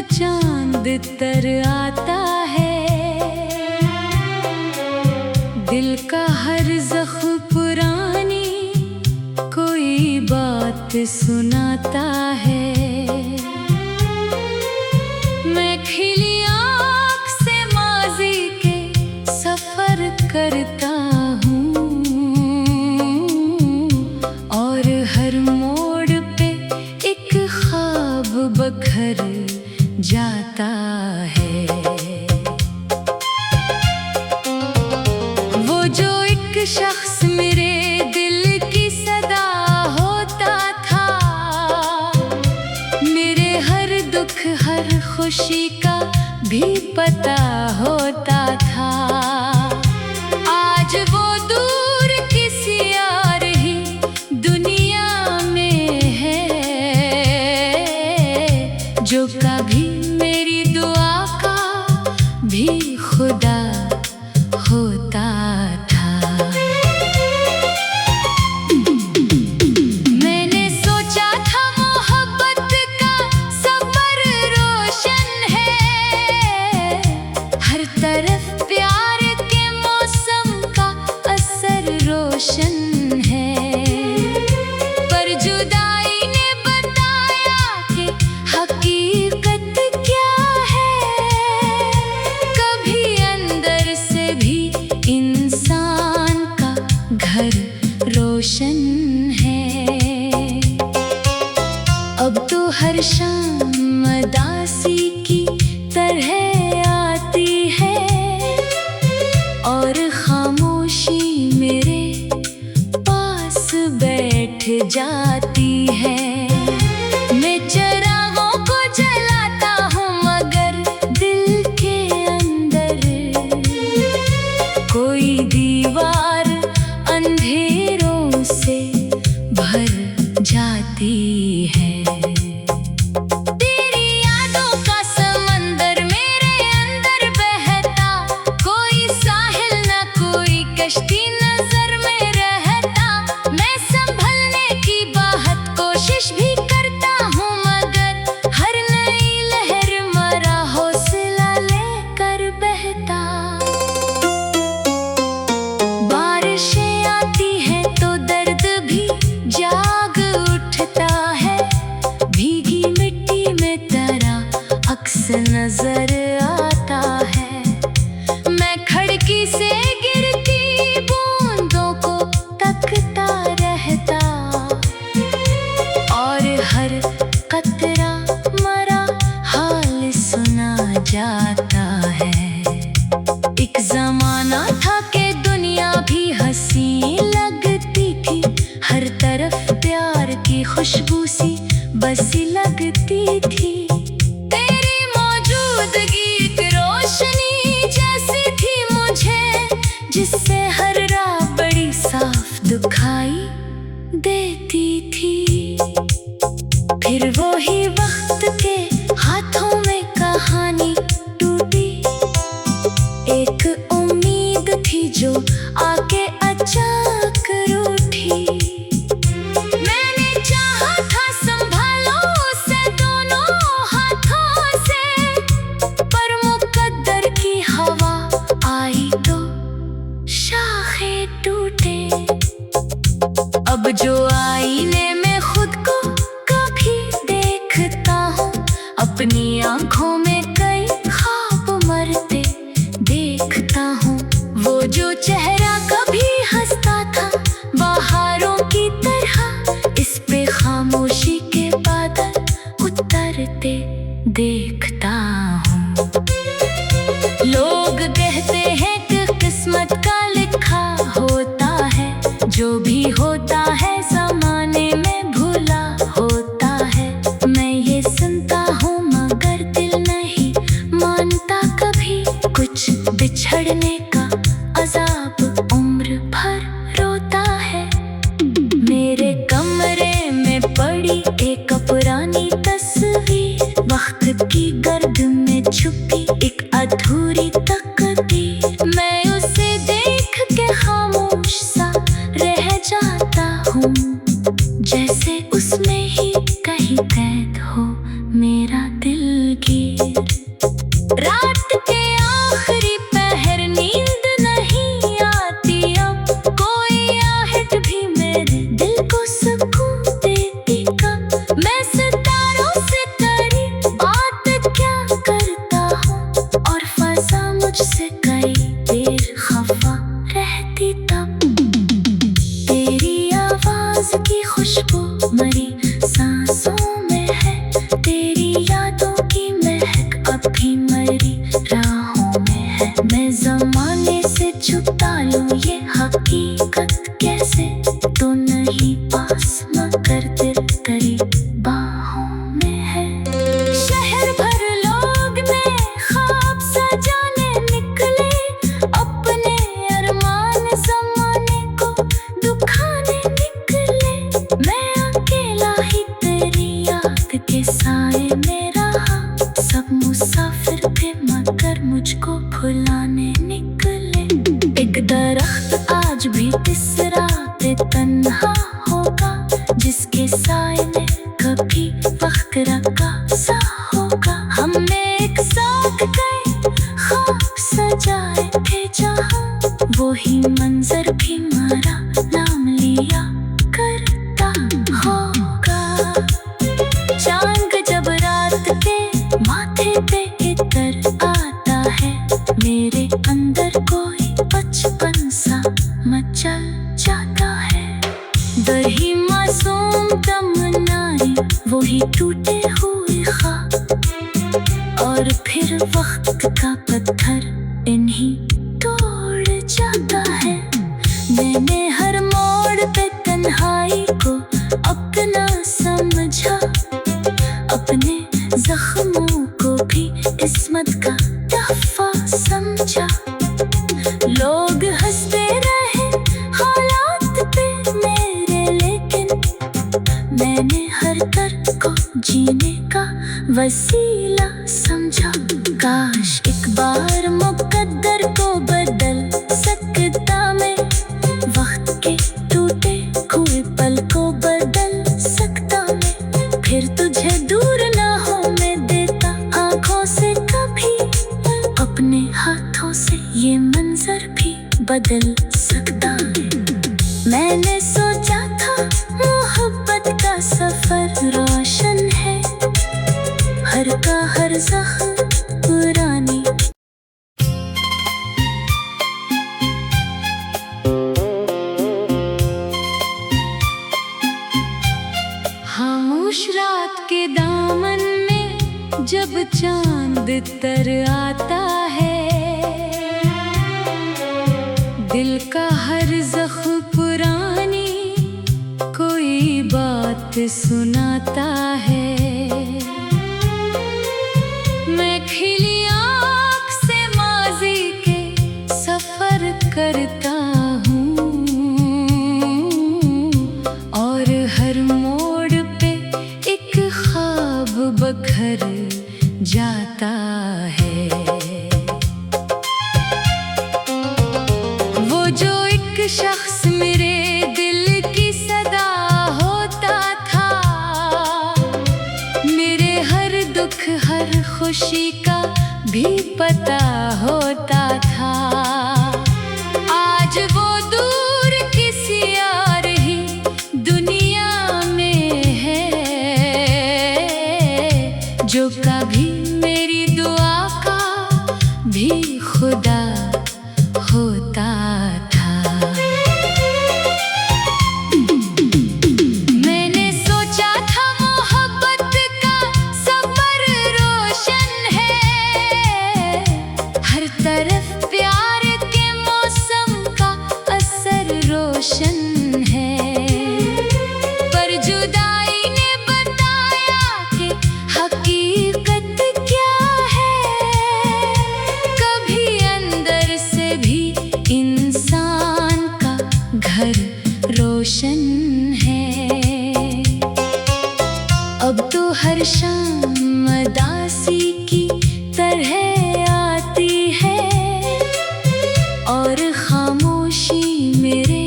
चांद तर आता है, दिल का हर जख्म पुरानी कोई बात सुनाता है। मैं खिली आँख से माज़ी के सफर करता हूँ और हर मोड़ पे एक ख्वाब बखर जाता है। वो जो एक शख्स मेरे दिल की सदा होता था, मेरे हर दुख हर खुशी का भी पता होता था। आज वो दूर किसी और ही दुनिया में है, जो कभी मेरी दुआ का भी खुदा होता था। मैंने सोचा था मोहब्बत का सफर रोशन है, हर तरफ प्यार के मौसम का असर रोशन है। पर जुदाई ने बताया कि हकीकत क्या है, कभी अंदर से भी इंसान का घर रोशन है। अब तो हर शाम उदासी की तरह आती है और खामोशी मेरे पास बैठ जाती है। मैं चिरागों को जलाता हूँ मगर दिल के अंदर कोई दीवार अंधेरों से भर जाती है। तेरी यादों का समंदर मेरे अंदर बहता, कोई साहिल न कोई कश्ती नजर में रहता। मैं संभलने की बहुत कोशिश भी करता हूँ मगर हर नई लहर मरा हौसला लेकर बहता। बारिशें आती हैं तो दर्द भी जाग उठता है, भीगी मिट्टी में तेरा अक्स नजर आता है। मैं खिड़की से गिरती बूंदों को तकता रहता और हर कतरा मरा हाल सुना जाता है। एक जमाना था कि दुनिया भी हंसी लगती थी, हर तरफ प्यार की खुशबू सी बसी लगती थी। तेरी मौजूदगी एक रोशनी जैसी थी मुझे, जिससे हर राह बड़ी साफ दिखाई देती थी। फिर वो ही वक्त के हाथों में कहानी टूटी, एक उम्मीद थी जो आके अचानक रूठी। मैंने चाहा था संभालो उसे दोनों हाथों से, पर मुकद्दर की हवा आई तो शाखे टूटे। अब जो आईने में खुद को कभी देखता हूँ, अपनी आंखों में कई ख्वाब मरते देखता हूँ। वो जो चेहरा कभी हंसता था बहारों की तरह, इस पे खामोशी के बादल उतरते देखता हूँ। लोग कहते हैं कि किस्मत का लिखा होता है, जो भी होता है ज़माने में भूला होता है। मैं ये सुनता हूँ मगर दिल नहीं मानता कभी, कुछ बिछड़ने का अज़ाब उम्र भर रोता है। मेरे कमरे में पड़ी एक पुरानी तस्वीर, वक्त की गर्द में छुपी एक अधूरी तकदीर। मैं उसे देख के खामोश सा रह जाता हूँ, जैसे उसमें ही कहीं कैद हो मेरा दिल की कर मुझको भुलाने निकले। एक दरख्त आज भी इस रात तन्हा होगा, जिसके साए में कभी वक्त रखा सा होगा। हमने एक साथ गए ख्वाब सजाए थे जहाँ, वही मंजर भी हमारा नाम लिया करता होगा। चांद जब रात के माथे पे इतर आता है, मेरे अंदर कोई बचपन सा मचल जाता है। दही मासूम तमन्नाएं, वही टूटे हुए ख्वाब, और फिर वक्त का पत्थर इन्हीं तोड़ जाता है। मैंने हर मोड़ पे तन्हाई को अपना समझा, अपने जख्मों को भी इस्मत का तोहफा समझा। लोग हंसते रहे हालात पे मेरे, लेकिन मैंने हर दर्द को जीने का वसीला समझा। काश एक बार मुकद्दर को बदल सकता मैं, वक्त के टूटे हुए पल को बदल सकता मैं। फिर तुझे दूर ना हो मैं देता आँखों से कभी, अपने हाथों से ये मंजर भी बदल सकता है। मैंने सोचा था मोहब्बत का सफर रोशन है, हर का हर जख्म पुरानी। खामोश रात के दामन में जब चांद तर आता है, दिल का हर जख्म पुरानी कोई बात सुनाता है। मैं खिली आँख से माजी के सफर करता हूँ, और हर मोड़ पे एक ख्वाब बखर जाता है। वो जो एक शख्स मेरे दिल की सदा होता था, मेरे हर दुख हर खुशी का भी पता होता था। आज वो दूर किसी और ही दुनिया में है, जो कभी मेरी दुआ का भी खुदा होता था। मैंने सोचा था मोहब्बत का सफर रोशन है, हर तरफ प्यार के मौसम का असर रोशन है। पर जुदाई ने बताया कि हकीकत क्या है, कभी अंदर से भी इंसान का घर रोशन है। अब तो हर शाम उदासी की तरह आती है, और खामोशी मेरे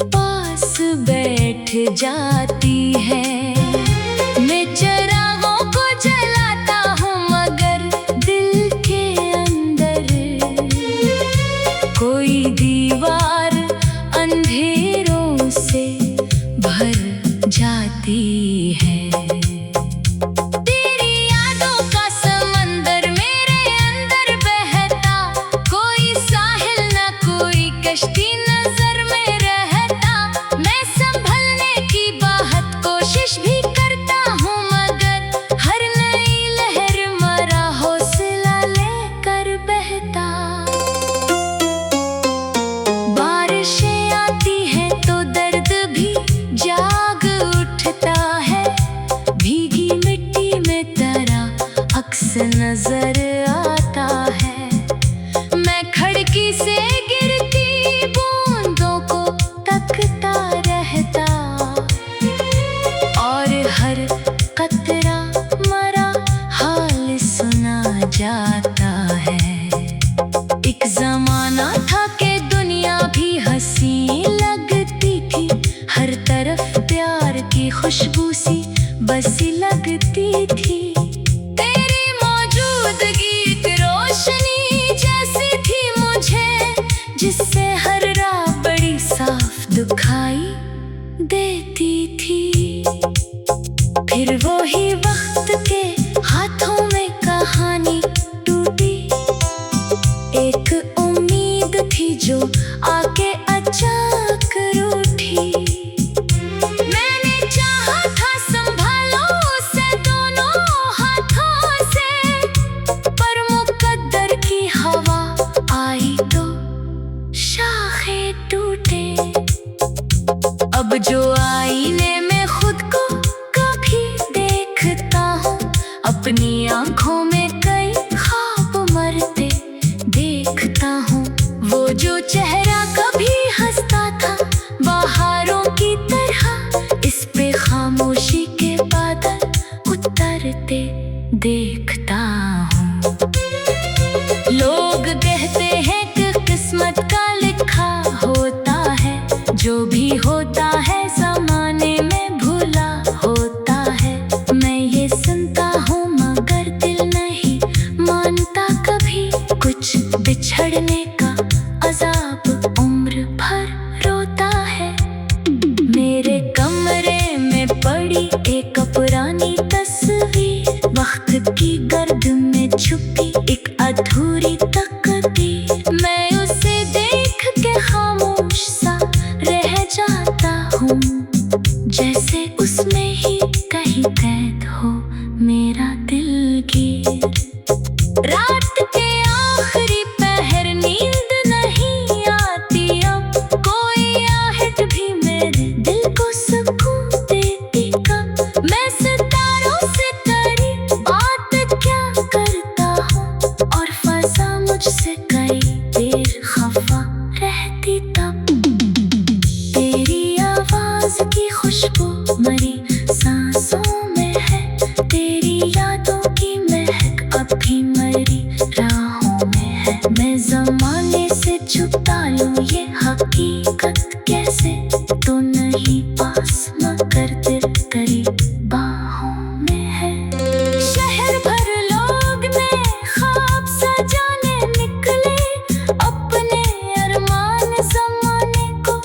पास बैठ जाती है। मैं चिरागों को जलाता हूँ, मगर दिल के अंदर कोई दीवार अंधेरों से भर जाती है। तेरी यादों का समंदर मेरे अंदर बहता, कोई साहिल न कोई कश्ती नजर में रहता। मैं संभलने की बहुत कोशिश भी करता हूँ, मगर हर नई लहर मेरा हौसला लेकर बहता। बारिशें आती हैं तो दर्द भी जाग उठता है, भीगी मिट्टी में तेरा अक्स नजर आता है। मैं खिड़की से गिरती बूंदों को तकता रहता, और हर कतरा मरा हाल सुना जाता अब जो आईने में खुद को कभी देखता हूँ, अपनी आंखों में कई ख्वाब मरते देखता हूँ। वो जो चेहरा कभी हंसता था बहारों की तरह, इस पे खामोशी के बादल उतरते देखता हूँ। लोग कहते हैं कि किस्मत का लिखा होता है, जो भी होता है ज़माने में भुला होता है। मैं ये सुनता हूँ मगर दिल नहीं मानता कभी, कुछ बिछड़ने का अज़ाब उम्र भर रोता है। मेरे कमरे में पड़ी एक पुरानी तस्वीर, वक्त की गर्द में छुपी एक अधूरी तकदीर। मैं उसे देख के खामोश सा रह जाता हूँ, जैसे उसमें ही कहीं कैद हो मेरा दिलगीर। रात के आखिरी पहर नींद नहीं आती, अब कोई आहट भी मेरे दिल को सुकून देती कब। मैं सितारों से तेरी बात क्या करता हूँ, और फज़ा मुझसे कई देर खफा रहती तब। तेरी आवाज़ की खुशबू मरी सांसों में है, तेरी यादों की महक अब भी मरी राहों में है। मैं ज़माने से छुपा लूँ ये हकीकत कैसे, तो नहीं पास मगर दिल तेरी बाहों में है। शहर भर लोग मैं ख्वाब सजाने निकले, अपने अरमान ज़माने को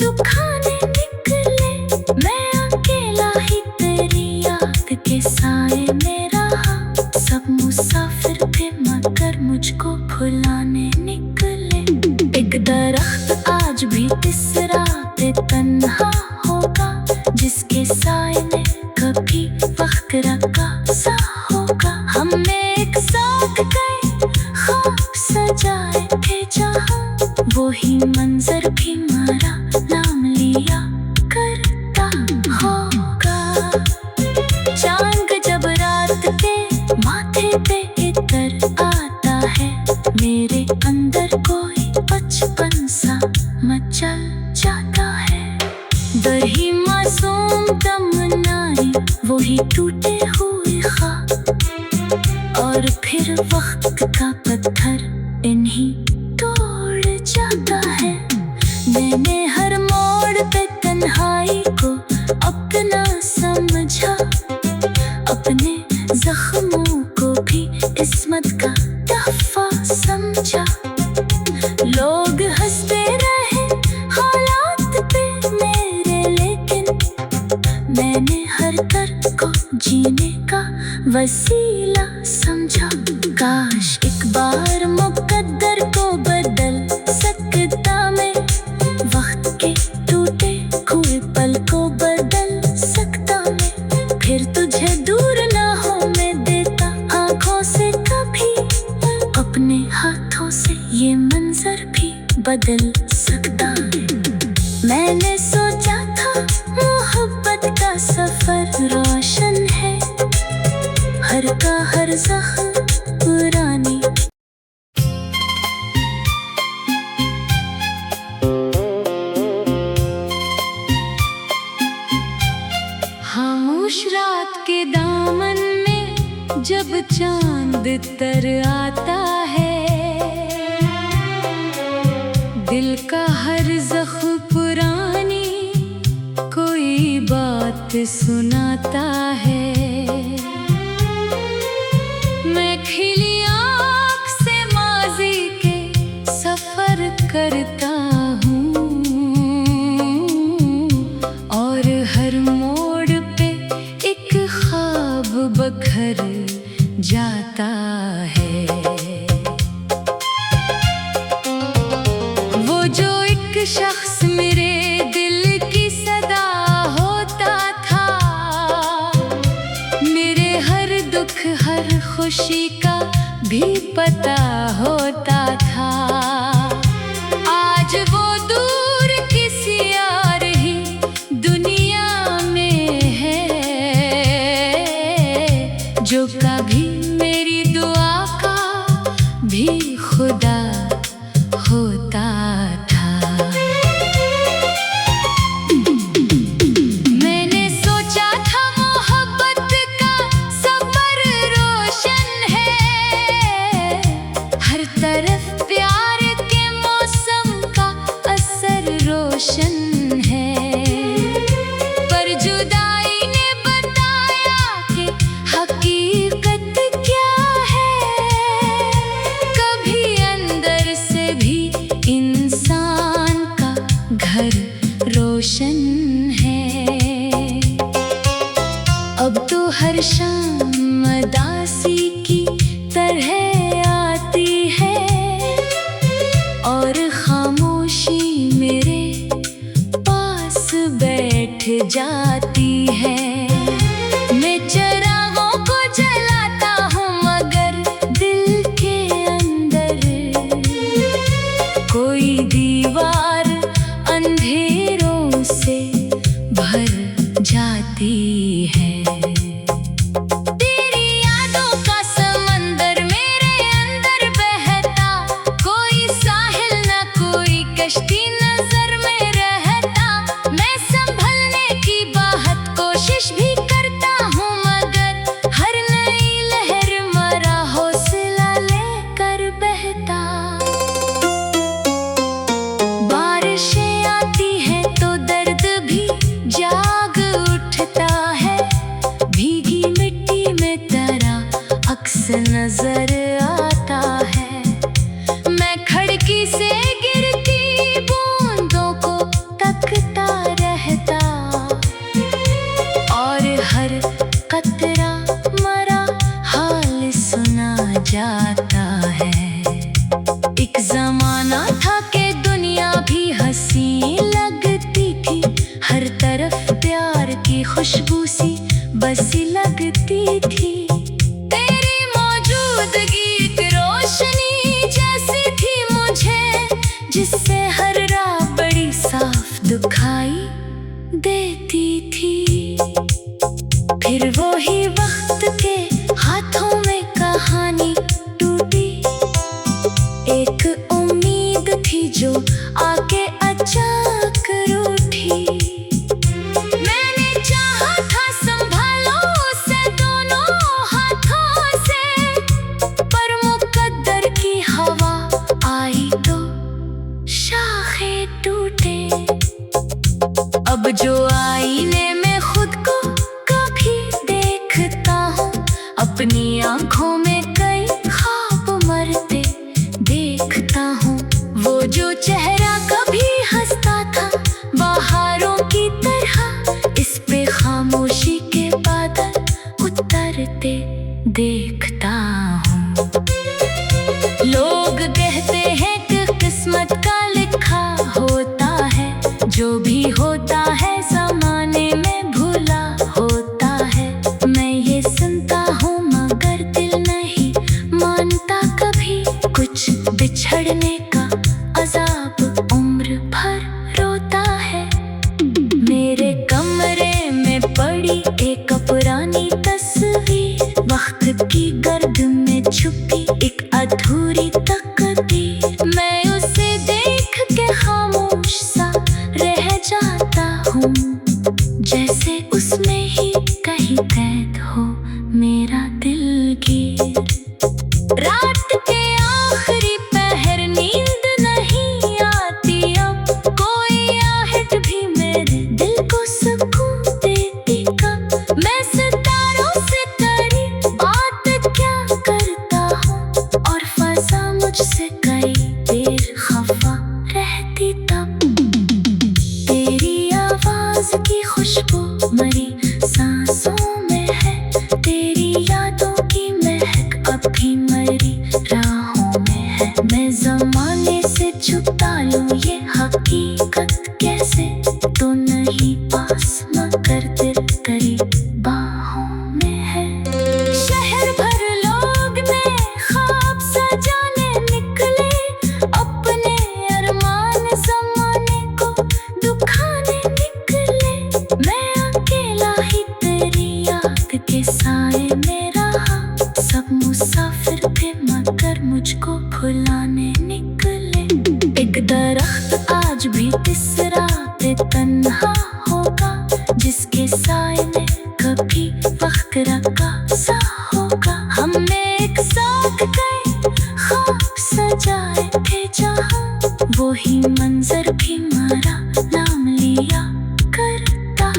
दुखाने निकले। मैं अकेला ही तेरी याद के साए में रहा, सब मुसाफिर थे मगर मुझको भुलाने निकले। एक दरख्त आज भी इस रात तन्हा होगा, जिसके साए में कभी वक्त रखा सा होगा। हमने एक साथ कई ख्वाब सजाए थे जहाँ, वही मंजर भी हमारा नाम लिया करता होगा। चांद जब रात के माथे पे इतर आता है, मेरे अंदर कोई बचपन सा मचल जाता है। दही मासूम तमन्नाएं वही टूटे हुए ख्वाब, और फिर वक्त का पत्थर इन्हीं तोड़ जाता है। मैंने हर मोड़ पे तन्हाई को अपना समझा, अपने जख्मों को भी इस्मत का तोहफा समझा। लोग हंसते रहे हालात पे मेरे, लेकिन मैंने हर दर्द को जीने का वसीला समझा। काश एक बार मुकद्दर को बदल सकता मैं, वक्त के टूटे हुए पल को बदल सकता मैं। फिर तुझे दूर ना हो मैं देता आँखों से कभी, अपने हाथों से ये मंजर भी बदल सकता है। मैंने सोचा था मोहब्बत का सफर रोशन है, हर का हर ज़ख्म पुरानी। खामोश रात के दामन में जब चांद तर आता है, दिल का हर ज़ख्म पुरानी कोई बात सुनाता है। मैं खिली आँख से माज़ी के सफ़र करता हूँ, और हर मोड़ पे एक ख्वाब बखर जाता है। वो जो एक शख्स मेरे दिल की सदा होता था, मेरे हर दुख हर खुशी का भी पता होता था। आज वो दूर किसी और ही खुदा होता था। मैंने सोचा था मोहब्बत का सफर रोशन है, हर तरफ प्यार के मौसम का असर रोशन है। पर जुदाई ने बताया कि हकीकत क्या है, कभी अंदर से भी इंसान का घर रोशन है। अब तो हर शाम उदासी की तरह आती है और खामोशी मेरे पास बैठ जाती है। मैं चिरागों को जलाता हूँ मगर दिल के अंदर कोई दीवार अंधेरों से भर जाती है। तेरी यादों का समंदर मेरे अंदर बहता, कोई साहिल न कोई कश्ती नजर में रहता। मैं संभलने की बहुत कोशिश भी करता हूँ मगर हर नई लहर मेरा हौसला लेकर बहता। बारिशें आती हैं तो दर्द भी जाग उठता है, भीगी मिट्टी में तेरा अक्स नजर आता है। मैं खिड़की से गिरती बूंदों को तकता रहता और हर कतरा मरा हाल सुना जाता है। एक जमाना था कि दुनिया भी हंसी लगती थी, हर तरफ प्यार की खुशबू सी बसी लगती थी। तेरी मौजूदगी एक रोशनी जैसी थी मुझे, जिससे हर राह बड़ी साफ दिखाई देती थी। फिर वो ही वक्त के हाथों में कहानी टूटी, एक उम्मीद थी जो आके अचानक रूठी। मैंने चाहा था संभालो उसे दोनों हाथों से, पर मुकद्दर की हवा आई तो शाखें टूटे। अब जो आईने में खुद को कभी देखता हूँ, अपनी आंखों में कई ख्वाब मरते देखता हूँ। वो जो चेहरा कभी हंसता था बहारों की तरह, इस पे खामोशी के बादल उतरते देखता हूँ। लोग कहते हैं कि किस्मत का लिखा होता है, जो भी होता है जमाने में भूला होता है। मैं ये सुनता हूँ मगर दिल नहीं मानता कभी, कुछ बिछड़ने का अजाब उम्र भर रोता है। मेरे कमरे में पड़ी एक पुरानी तस्वीर, वक्त की गर्द में छुपी एक अधूरी तकदीर। मैं उसे देख के खामोश सा रह जाता हूँ, जैसे उसमें ही कहीं कैद हो मेरा दिलगीर। रात के आखिरी पहर नींद नहीं आती, अब कोई आहट भी मेरे दिल को सुकून देती कब। मैं सितारों से तेरी बात क्या करता हूँ और फजा मुझसे कई देर खफा रहती तब। तेरी आवाज की खुशबू मरी सांसों में है, तेरी यादों की महक अब भी मरी राहों में है। मैं जमाने से छुपा लूं ये हकीकत कैसे, तो नहीं पास मगर दिल तेरी बाहों में है। शहर भर लोग ने ख्वाब सजाने निकले, अपने अरमान जमाने को दुखाने निकले। मैं अकेला ही तेरी याद के साए में रहा, सब मुसाफिर थे मगर मुझको बुलाने निकले। एक दरख्त आज भी इस रात तन्हा होगा, जिसके साए में कभी वक्त रखा सा होगा। हमने एक साथ गए ख्वाब सजाए थे जहाँ, वही मंजर भी हमारा नाम लिया करता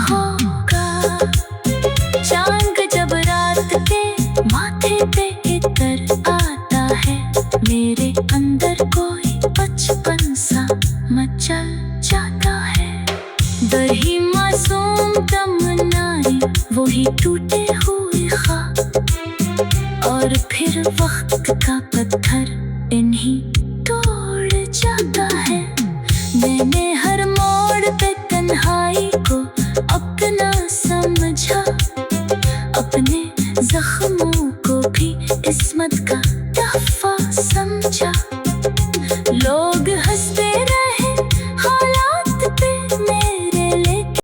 होगा। चांद जब रात के माथे पे इतर आता है, मेरे अंदर कोई बचपन सा मचल जाता है। दही मासूम तमन्नाएं वही टूटे हुए ख्वाब, और फिर वक्त का पत्थर इन्हीं तोड़ जाता है। मैंने हर मोड़ पे तन्हाई को अपना समझा, अपने जख्मों को भी किस्मत का तोहफा